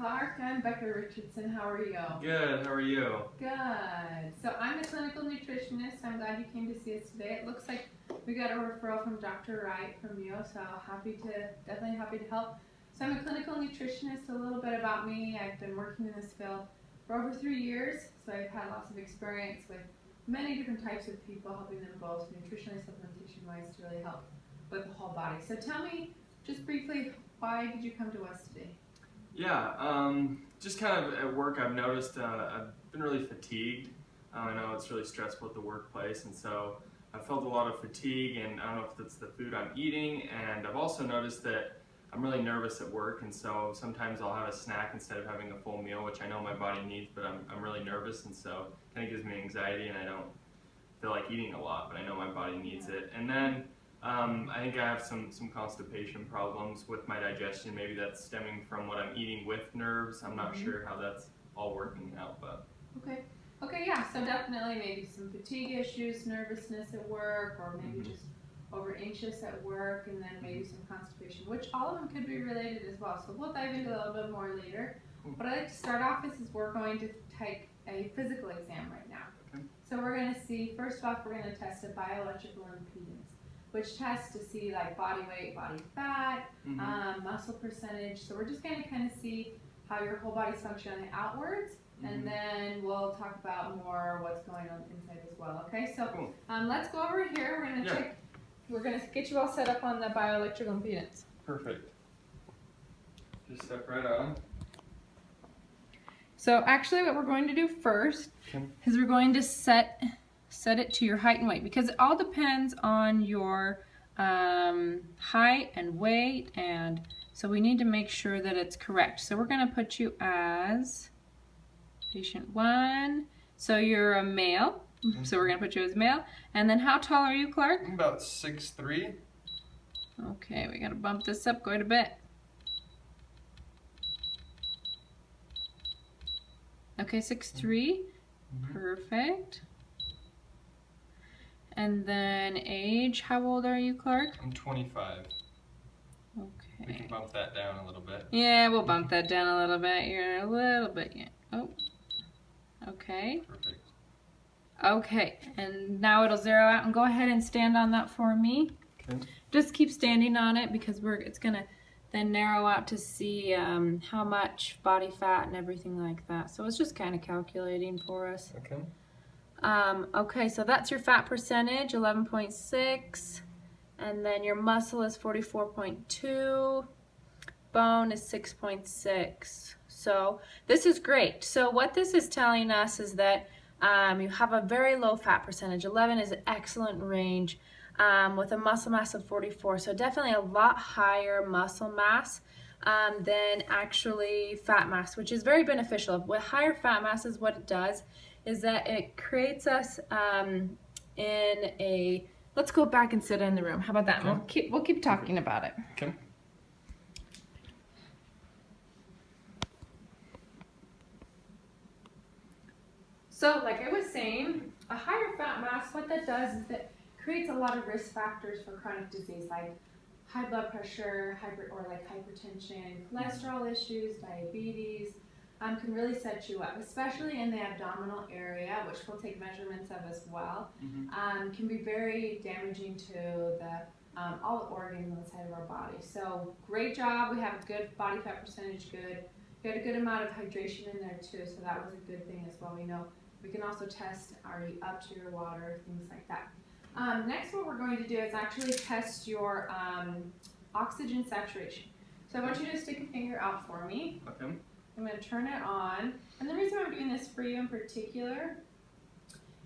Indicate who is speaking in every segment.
Speaker 1: Clark. I'm Becca Richardson. How are you?
Speaker 2: Good. How are you?
Speaker 1: Good. So I'm a clinical nutritionist. I'm glad you came to see us today. It looks like we got a referral from Dr. Wright from you, so definitely happy to help. So I'm a clinical nutritionist. A little bit about me. I've been working in this field for over 3 years, so I've had lots of experience with many different types of people, helping them both nutritionally, supplementation-wise, to really help with the whole body. So tell me, just briefly, why did you come to us today?
Speaker 2: Yeah, just kind of at work I've noticed I've been really fatigued. I know it's really stressful at the workplace, and so I've felt a lot of fatigue, and I don't know if it's the food I'm eating, and I've also noticed that I'm really nervous at work, and so sometimes I'll have a snack instead of having a full meal, which I know my body needs, but I'm really nervous, and so it kind of gives me anxiety, and I don't feel like eating a lot, but I know my body needs it. And then I think I have some constipation problems with my digestion. Maybe that's stemming from what I'm eating with nerves. I'm not sure how that's all working out, but.
Speaker 1: Okay, yeah, so definitely maybe some fatigue issues, nervousness at work, or maybe just over anxious at work, and then maybe some constipation, which all of them could be related as well. So we'll dive into a little bit more later. What I'd like to start off is we're going to take a physical exam right now. So we're going to see, first off, we're going to test a bioelectrical impedance, which tests to see like body weight, body fat, muscle percentage. So we're just going to kind of see how your whole body's functioning outwards, and then we'll talk about more what's going on inside as well. Okay, so let's go over here. We're going to get you all set up on the bioelectrical impedance.
Speaker 2: Perfect. Just step right on.
Speaker 1: So actually what we're going to do first is we're going to set it to your height and weight, because it all depends on your height and weight, and so we need to make sure that it's correct. So we're going to put you as patient 1. So you're a male, so we're going to put you as male. And then how tall are you, Clark?
Speaker 2: I'm about 6'3".
Speaker 1: Okay, we got to bump this up quite a bit. Okay, 6'3", perfect. And then age, how old are you, Clark?
Speaker 2: I'm 25.
Speaker 1: Okay.
Speaker 2: We can bump that down a little bit.
Speaker 1: Yeah, we'll bump that down a little bit. You're a little bit, yeah. Oh, okay.
Speaker 2: Perfect.
Speaker 1: Okay, and now it'll zero out, and go ahead and stand on that for me.
Speaker 2: Okay.
Speaker 1: Just keep standing on it, because it's gonna then narrow out to see how much body fat and everything like that. So it's just kind of calculating for us.
Speaker 2: Okay.
Speaker 1: Okay, so that's your fat percentage, 11.6, and then your muscle is 44.2, bone is 6.6. So this is great. So what this is telling us is that you have a very low fat percentage. 11 is an excellent range. With a muscle mass of 44, so definitely a lot higher muscle mass than actually fat mass, which is very beneficial. With higher fat masses, what it does is that it creates us let's go back and sit in the room. How about that?
Speaker 2: Okay.
Speaker 1: We'll keep talking about it.
Speaker 2: Okay.
Speaker 1: So like I was saying, a higher fat mass, what that does is that creates a lot of risk factors for chronic disease like high blood pressure, hypertension, cholesterol issues, diabetes. Can really set you up, especially in the abdominal area, which we'll take measurements of as well. Can be very damaging to all the organs inside of our body. So great job. We have a good body fat percentage. Good. We had a good amount of hydration in there too, so that was a good thing as well. We know we can also test, are you up to your water, things like that. Next, what we're going to do is actually test your oxygen saturation. So I want you to stick a finger out for me.
Speaker 2: Okay.
Speaker 1: I'm going to turn it on. And the reason I'm doing this for you in particular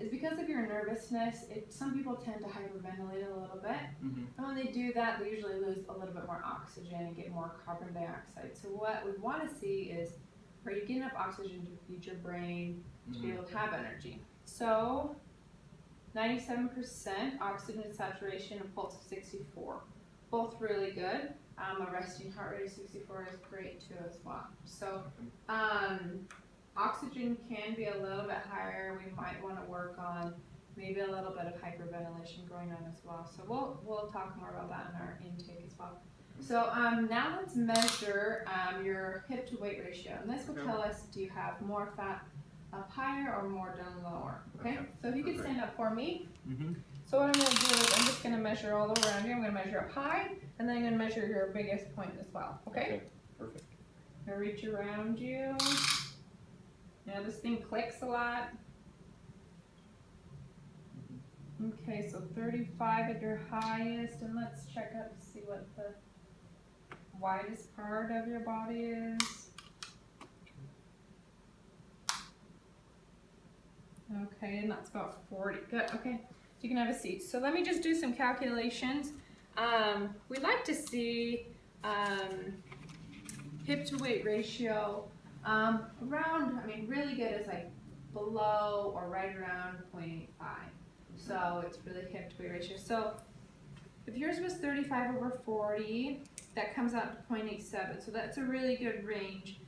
Speaker 1: is because of your nervousness. Some people tend to hyperventilate a little bit. And when they do that, they usually lose a little bit more oxygen and get more carbon dioxide. So what we want to see is, are you getting enough oxygen to feed your brain to be able to have energy? So 97% oxygen saturation and pulse of 64. Both really good. A resting heart rate of 64 is great too as well. So oxygen can be a little bit higher. We might want to work on maybe a little bit of hyperventilation going on as well. So we'll talk more about that in our intake as well. So now let's measure your hip to weight ratio, and this will tell us, do you have more fat up higher or more down lower? Okay. So if you could stand up for me. So what I'm going to do is I'm just going to measure all around you. I'm going to measure up high, and then I'm going to measure your biggest point as well. Okay.
Speaker 2: Perfect.
Speaker 1: I'm going to reach around you. Now this thing clicks a lot. Okay, so 35 at your highest, and let's check out to see what the widest part of your body is. Okay, and that's about 40. Good. Okay, you can have a seat. So let me just do some calculations. We like to see hip to weight ratio around, I mean, really good is like below or right around 0.85. So it's really hip to weight ratio. So if yours was 35 over 40, that comes out to 0.87. So that's a really good range.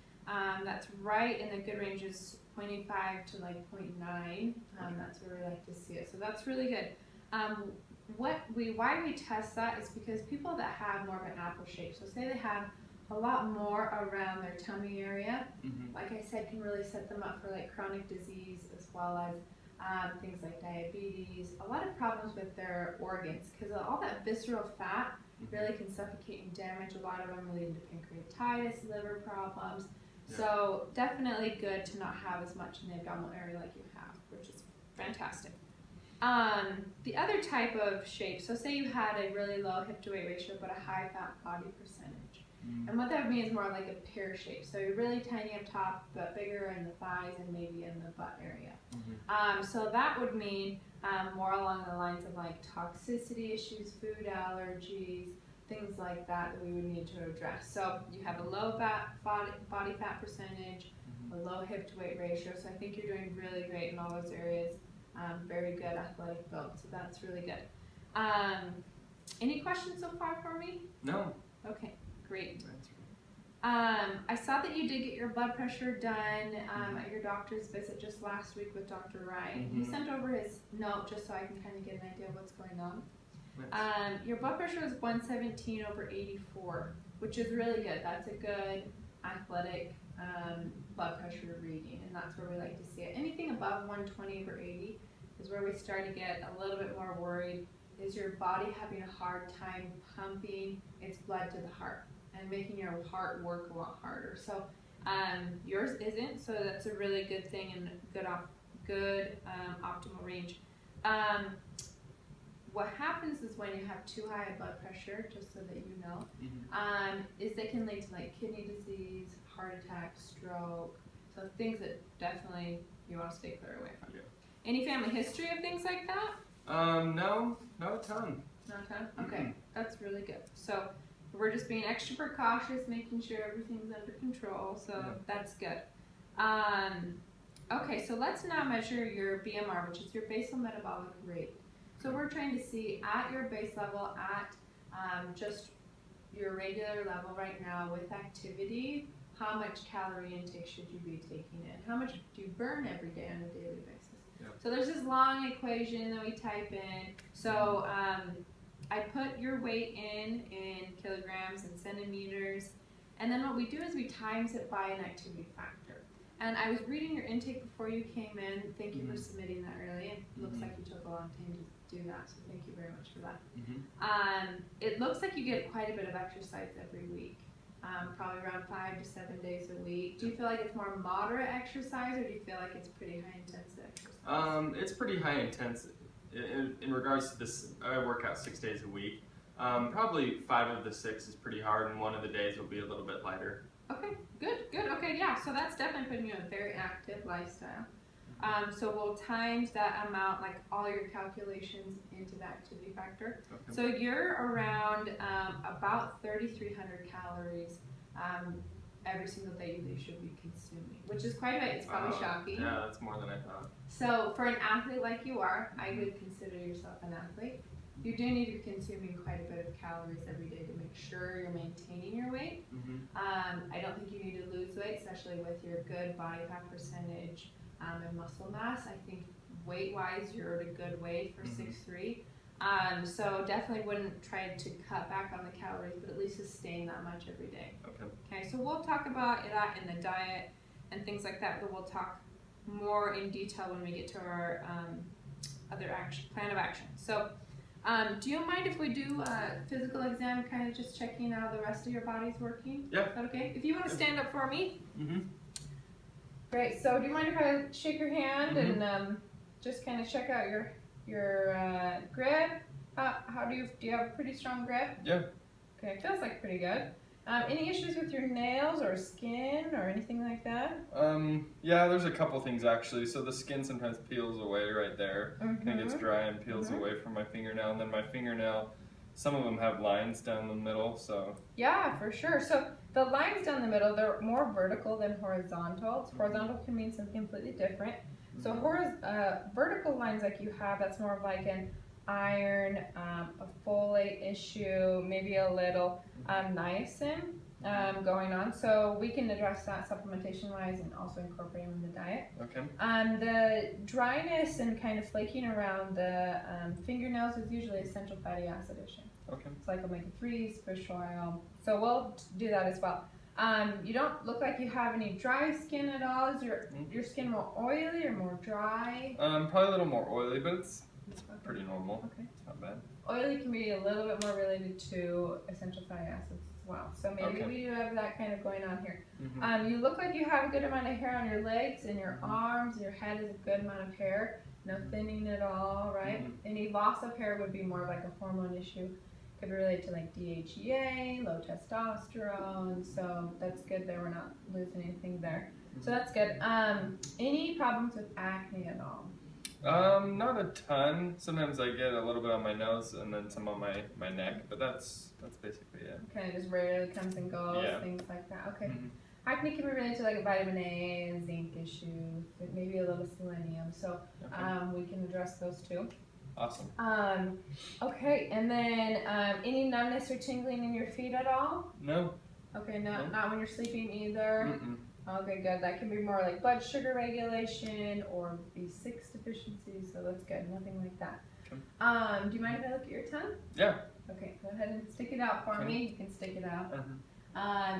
Speaker 1: That's right in the good range is 0.85 to like 0.9. That's where we like to see it. So that's really good. Why we test that is because people that have more of an apple shape, so say they have a lot more around their tummy area, like I said, can really set them up for like chronic disease as well as things like diabetes, a lot of problems with their organs because all that visceral fat really can suffocate and damage. A lot of them leading to pancreatitis, liver problems. So definitely good to not have as much in the abdominal area like you have, which is fantastic. The other type of shape, so say you had a really low hip to weight ratio but a high fat body percentage. And what that would mean is more like a pear shape. So you're really tiny up top but bigger in the thighs and maybe in the butt area. So that would mean more along the lines of like toxicity issues, food allergies, things like that we would need to address. So you have a low body fat percentage, a low hip to weight ratio. So I think you're doing really great in all those areas. Very good athletic build. So that's really good. Any questions so far for me?
Speaker 2: No.
Speaker 1: Okay, great. I saw that you did get your blood pressure done at your doctor's visit just last week with Dr. Ryan. He sent over his note just so I can kind of get an idea of what's going on. Your blood pressure is 117 over 84, which is really good. That's a good athletic blood pressure reading, and that's where we like to see it. Anything above 120 over 80 is where we start to get a little bit more worried. Is your body having a hard time pumping its blood to the heart and making your heart work a lot harder? So yours isn't, so that's a really good thing and good optimal range. What happens is when you have too high a blood pressure, just so that you know, is that can lead to like kidney disease, heart attack, stroke, so things that definitely you want to stay clear away from. Any family history of things like that?
Speaker 2: No, not a ton.
Speaker 1: Not a ton? Okay, that's really good. So we're just being extra precautious, making sure everything's under control, so that's good. Okay, so let's now measure your BMR, which is your basal metabolic rate. So we're trying to see at your base level, at just your regular level right now with activity, how much calorie intake should you be taking in? How much do you burn every day on a daily basis? So there's this long equation that we type in. So I put your weight in kilograms and centimeters, and then what we do is we times it by an activity factor. And I was reading your intake before you came in. Thank you for submitting that early. It looks like you took a long time to do that, so thank you very much for that. It looks like you get quite a bit of exercise every week, probably around 5 to 7 days a week. Do you feel like it's more moderate exercise, or do you feel like it's pretty high intensity exercise?
Speaker 2: It's pretty high intensity. In regards to this, I work out 6 days a week. Probably 5 of the 6 is pretty hard, and one of the days will be a little bit lighter.
Speaker 1: Okay, good. Okay, yeah, so that's definitely putting you in a very active lifestyle. So we'll times that amount, like all your calculations, into the activity factor. So you're around about 3,300 calories every single day you should be consuming, which is quite a bit. It's probably shocking.
Speaker 2: Yeah, that's more than I thought.
Speaker 1: So for an athlete like you are, I would consider yourself an athlete. You do need to be consuming quite a bit of calories every day to make sure you're maintaining your weight. I don't think you need to lose weight, especially with your good body fat percentage and muscle mass. I think weight-wise, you're at a good weight for 6'3". So definitely wouldn't try to cut back on the calories, but at least sustain that much every day.
Speaker 2: Okay.
Speaker 1: Okay, so we'll talk about that in the diet and things like that, but we'll talk more in detail when we get to our other plan of action. So do you mind if we do a physical exam, kind of just checking how the rest of your body's working?
Speaker 2: Yeah.
Speaker 1: Is that okay? If you want to stand up for me.
Speaker 2: Mm-hmm.
Speaker 1: Great. So do you mind if I shake your hand and just kind of check out your grip? How do you have a pretty strong grip?
Speaker 2: Yeah.
Speaker 1: Okay, feels like pretty good. Any issues with your nails or skin or anything like that?
Speaker 2: Yeah, there's a couple things actually. So the skin sometimes peels away right there.
Speaker 1: Mm-hmm.
Speaker 2: Kind of gets dry and peels away from my fingernail. And then my fingernail, some of them have lines down the middle, so.
Speaker 1: Yeah, for sure. So the lines down the middle, they're more vertical than horizontal. Horizontal can mean something completely different. So vertical lines like you have, that's more of like an iron, a folate issue, maybe a little niacin going on. So we can address that supplementation wise and also incorporate them in the diet.
Speaker 2: Okay.
Speaker 1: The dryness and kind of flaking around the fingernails is usually essential fatty acid issue.
Speaker 2: Okay.
Speaker 1: It's like omega-3s, fish oil. So we'll do that as well. You don't look like you have any dry skin at all. Is your skin more oily or more dry?
Speaker 2: Probably a little more oily, but it's pretty normal.
Speaker 1: Okay.
Speaker 2: It's not bad.
Speaker 1: Oily can be a little bit more related to essential fatty acids as well. So maybe we do have that kind of going on here. You look like you have a good amount of hair on your legs and your arms. Your head is a good amount of hair. No thinning at all, right? Any loss of hair would be more of like a hormone issue. Could relate to like DHEA, low testosterone. So that's good there. We're not losing anything there. So that's good. Any problems with acne at all?
Speaker 2: Not a ton. Sometimes I get a little bit on my nose and then some on my neck, but that's basically it.
Speaker 1: Kind of just rarely comes and goes, things like that. Okay. Acne can be related to like a vitamin A and zinc issue, maybe a little selenium. So we can address those too.
Speaker 2: Awesome.
Speaker 1: Okay, and then any numbness or tingling in your feet at all?
Speaker 2: No.
Speaker 1: Okay, not when you're sleeping either. Okay, good. That can be more like blood sugar regulation or B6 deficiency, so that's good. Nothing like that. Okay. Do you mind if I look at your tongue?
Speaker 2: Yeah.
Speaker 1: Okay, go ahead and stick it out for me. You can stick it out.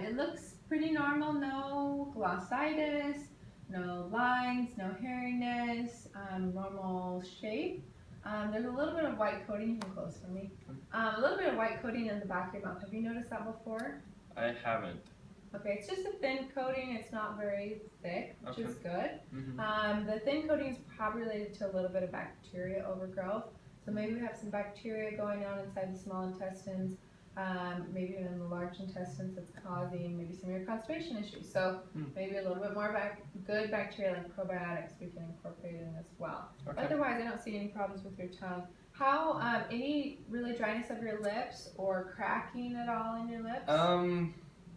Speaker 1: It looks pretty normal. No glossitis, no lines, no hairiness, normal shape. There's a little bit of white coating. You can close for me. A little bit of white coating in the back of your mouth. Have you noticed that before?
Speaker 2: I haven't.
Speaker 1: Okay, it's just a thin coating. It's not very thick, which is good. The thin coating is probably related to a little bit of bacteria overgrowth. So maybe we have some bacteria going on inside the small intestines, maybe even in the large intestines that's causing maybe some of your constipation issues. So maybe a little bit more good bacteria like probiotics we can incorporate in as well. Otherwise, I don't see any problems with your tongue. How, any really dryness of your lips or cracking at all in your lips?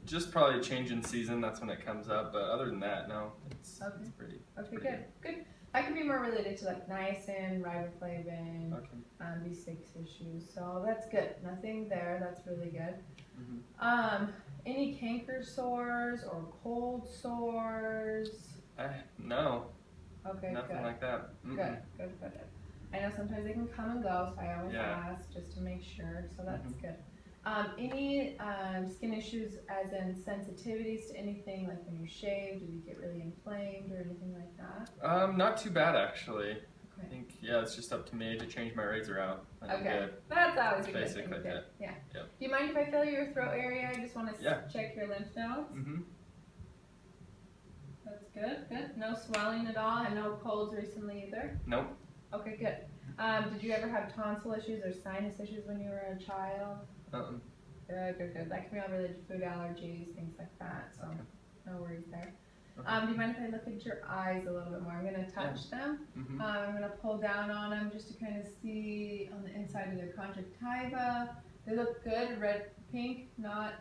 Speaker 2: Just probably change in season, that's when it comes up, but other than that, no, it's pretty.
Speaker 1: Okay, good. That can be more related to like niacin, riboflavin, B6 issues, so that's good. Nothing there, that's really good. Any canker sores or cold sores?
Speaker 2: No.
Speaker 1: Okay,
Speaker 2: nothing like that.
Speaker 1: Good. I know sometimes they can come and go, so I always ask just to make sure, so that's good. Any skin issues as in sensitivities to anything, like when you shave, do you get really inflamed or anything like that?
Speaker 2: Not too bad actually. I think, it's just up to me to change my razor out.
Speaker 1: Okay, that's always a good thing.
Speaker 2: Basically it.
Speaker 1: Yeah. Do you mind if I feel your throat area? I just want to check your lymph nodes. That's good. No swelling at all, and no colds recently either?
Speaker 2: Nope.
Speaker 1: Okay, good. Did you ever have tonsil issues or sinus issues when you were a child? Good. That can be all related to food allergies, things like that, so no worries there. Do you mind if I look at your eyes a little bit more? I'm going to touch them. I'm going to pull down on them just to kind of see on the inside of their conjunctiva. They look good, red, pink, not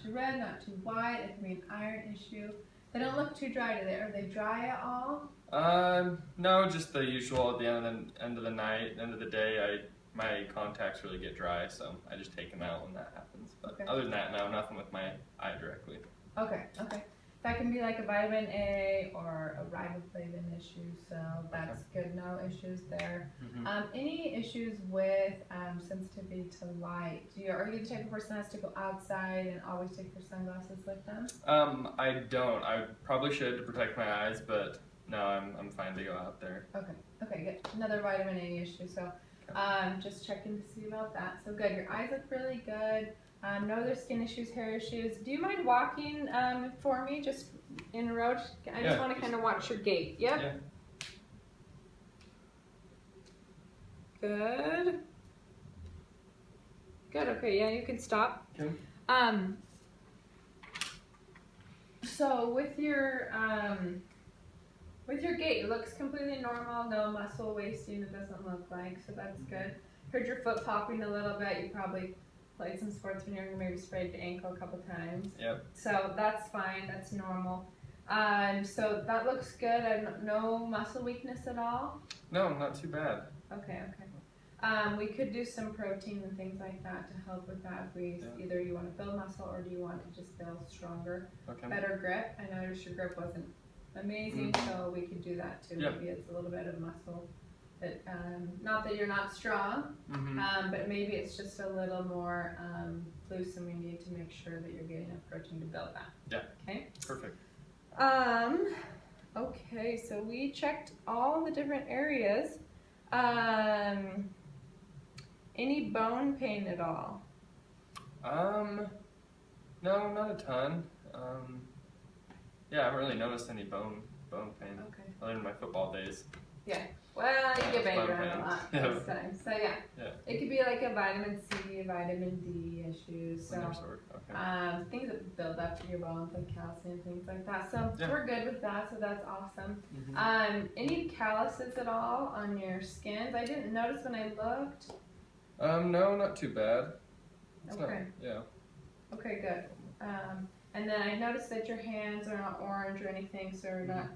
Speaker 1: too red, not too white. It can be an iron issue. They don't look too dry, do they? Are they dry at all?
Speaker 2: No, just the usual. At the end of the night, end of the day, my contacts really get dry, so I just take them out when that happens. But other than that, no, nothing with my eye directly.
Speaker 1: Okay. That can be like a vitamin A or a riboflavin issue, so that's good. No issues there. Any issues with sensitivity to light? Are you the type of person that has to go outside and always take your sunglasses with them?
Speaker 2: I don't. I probably should to protect my eyes, but no, I'm fine to go out there.
Speaker 1: Okay, good. Another vitamin A issue, so just checking to see about that. So good. Your eyes look really good. No other skin issues, hair issues. Do you mind walking for me, just in a row? I just want to kind of watch your gait. Yep.
Speaker 2: Yeah.
Speaker 1: Good. Good. Okay. Yeah, you can stop.
Speaker 2: Okay.
Speaker 1: So with your gait, it looks completely normal. No muscle wasting. It doesn't look like. So that's good. Heard your foot popping a little bit. You probably played some sports when you were maybe sprained your ankle a couple times.
Speaker 2: Yep.
Speaker 1: So that's fine. That's normal. So that looks good. No muscle weakness at all?
Speaker 2: No, not too bad.
Speaker 1: Okay. We could do some protein and things like that to help with that. Either you want to build muscle or do you want to just build stronger, better grip. I noticed your grip wasn't amazing, so we could do that too.
Speaker 2: Yep.
Speaker 1: Maybe it's a little bit of muscle. That, not that you're not strong, but maybe it's just a little more loose, and we need to make sure that you're getting enough protein to build that.
Speaker 2: Yeah.
Speaker 1: Okay.
Speaker 2: Perfect.
Speaker 1: Okay, so we checked all the different areas. Any bone pain at all?
Speaker 2: No, not a ton. Yeah, I haven't really noticed any bone pain.
Speaker 1: Okay.
Speaker 2: Other than my football days.
Speaker 1: Yeah. Well, you get banged around a lot
Speaker 2: Yeah.
Speaker 1: this time. So yeah. It could be like a vitamin C, vitamin D issues. So things that build up to your bones, like calcium, things like that. So we're good with that. So that's awesome. Any calluses at all on your skins? I didn't notice when I looked.
Speaker 2: No, not too bad.
Speaker 1: Okay. Okay, good. And then I noticed that your hands are not orange or anything, so you're not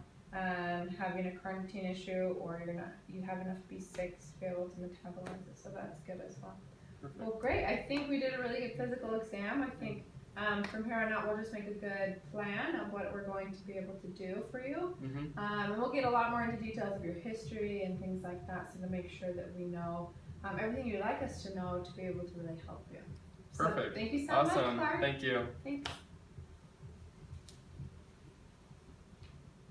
Speaker 1: having a carnitine issue, or you have enough B6 to be able to metabolize it, so that's good as well.
Speaker 2: Perfect.
Speaker 1: Well, great. I think we did a really good physical exam. I think from here on out we'll just make a good plan of what we're going to be able to do for you. And we'll get a lot more into details of your history and things like that, so to make sure that we know everything you'd like us to know to be able to really help you.
Speaker 2: Perfect.
Speaker 1: So, thank you so
Speaker 2: awesome.
Speaker 1: much, Clark.
Speaker 2: Thank you.
Speaker 1: Thanks.